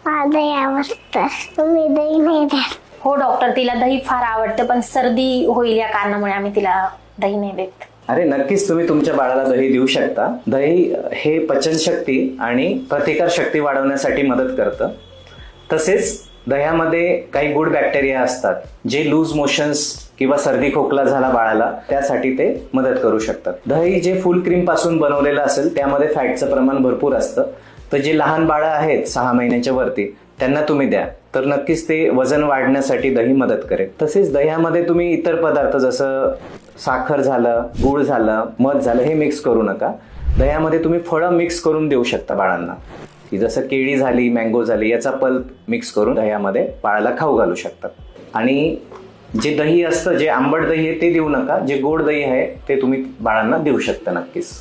दही आवडतं, तुम्ही दही नाही द्या. हो डॉक्टर, तिला दही फार आवडतं, पण सर्दी होईल या कारणामुळे आम्ही तिला दही नाही देत. अरे नक्कीच तुम्ही तुमच्या बाळाला दही देऊ शकता. दही हे पचनशक्ती आणि प्रतिकारशक्ती वाढवण्यासाठी मदत करतं. तसेच दह्यामध्ये काही गुड बॅक्टेरिया असतात जे लूज मोशन्स किंवा सर्दी खोकला झाला बाळाला त्यासाठी ते मदत करू शकतात. दही जे फुल क्रीम पासून बनवलेलं असेल त्यामध्ये फॅटचं प्रमाण भरपूर असतं. तर जे लहान बाळं आहेत 6 महिन्याच्या वरती त्यांना तुम्ही द्या, तर नक्कीच ते वजन वाढण्यासाठी दही मदत करेल. तसेच दह्यामध्ये तुम्ही इतर पदार्थ जसं साखर झालं, गूळ झालं, मध झालं हे मिक्स करू नका. दह्यामध्ये तुम्ही फळं मिक्स करून देऊ शकता बाळांना, की जसं केळी झाली, मँगो झाली, याचा पल्प मिक्स करून दह्यामध्ये बाळाला खाऊ घालू शकतात. आणि जे दही असतं, जे आंबट दही आहे ते देऊ नका. जे गोड दही आहे ते तुम्ही बाळांना देऊ शकता नक्कीच.